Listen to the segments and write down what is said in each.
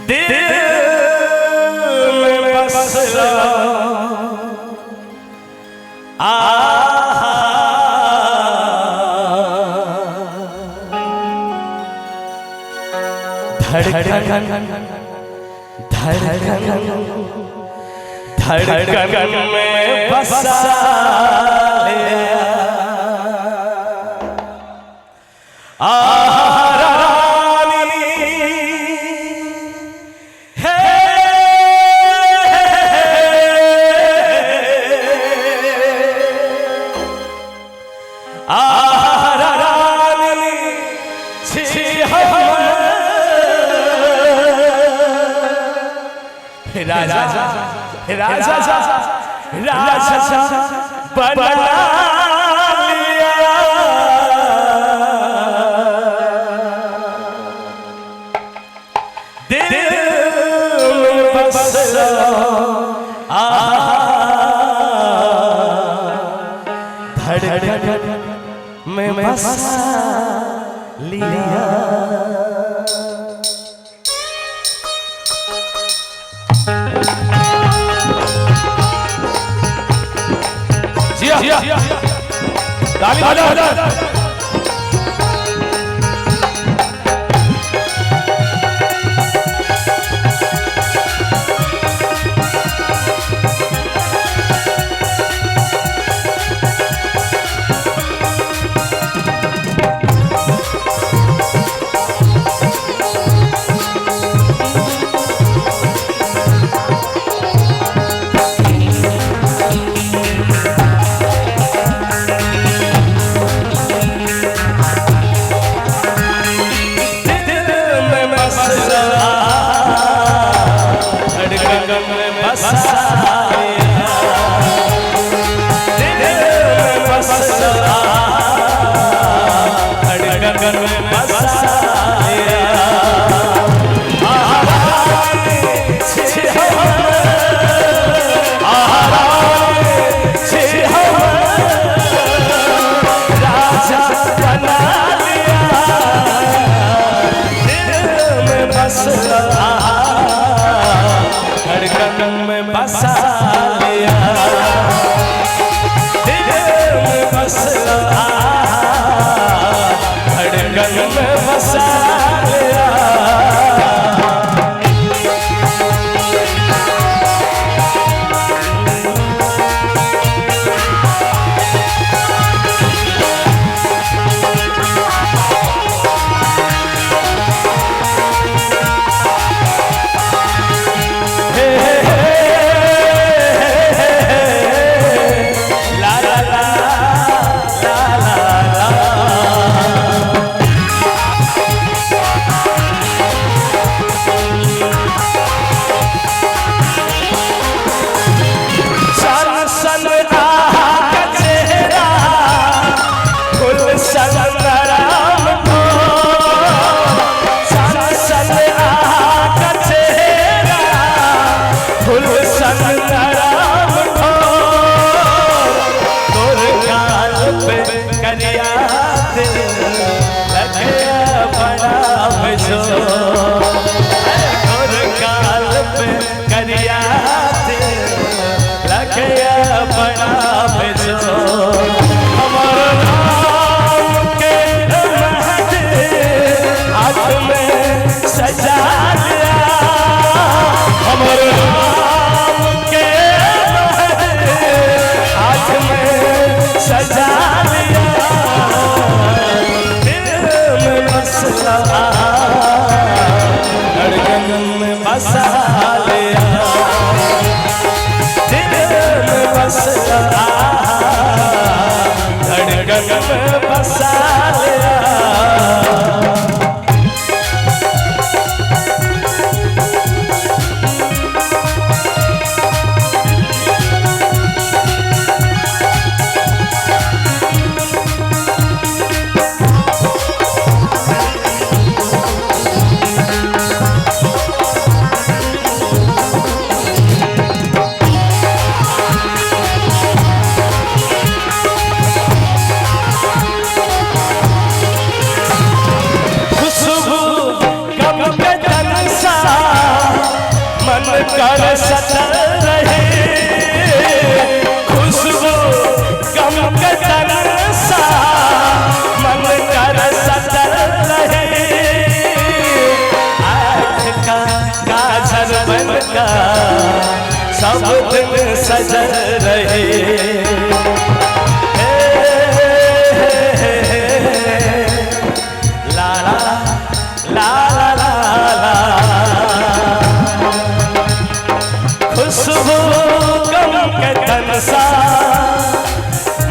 दिल में बसला धड़कन में बसा राजा राजा राजा बना लिया दिल में बसला धड़कन में बसा लिया। ताली धड़कन में बसा लिया दिल में बसला धड़कन में बसा लिया। सजा कर सटल रहे, खुशबू गम के तन सा मन कर सटल रहे, आँख का काजल बनका सब दिन सजल रहे। ला ला ला ला ला, खुशबू गम के तन सा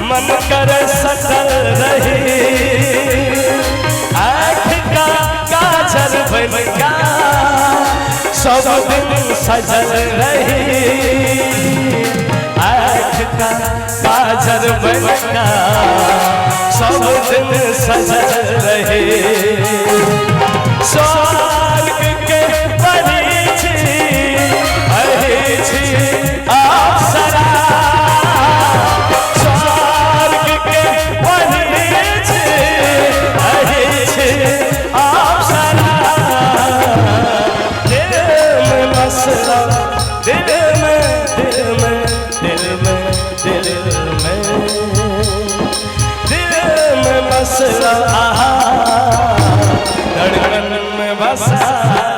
मन कर सटल रहे, आँख का काजल बनका सब दिन सजल रहे, आँख का काजल बनका सब दिन सजल रहे। स्वर्ग के परी छी अप्सरा, स्वर्ग के परी छी अप्सरा, दिल में मसला, दिल में दिल में दिल में दिल में दिल में मसला, धड़कन में बसा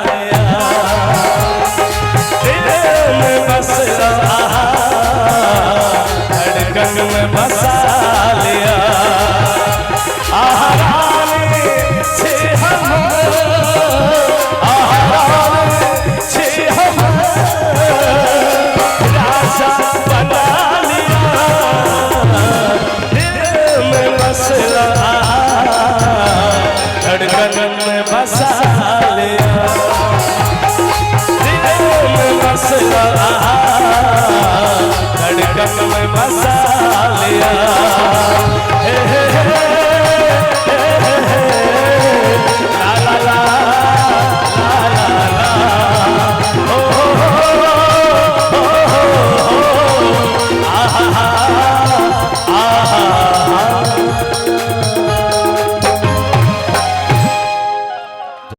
लिया, दिल में बसला, धड़कन में बसा लिया। आहारानी छे हम, आहारानी छे हम, राजा बना लिया, दिल में बसला, धड़कन में बसा लिया, दिल में बसला, धड़कन में बसा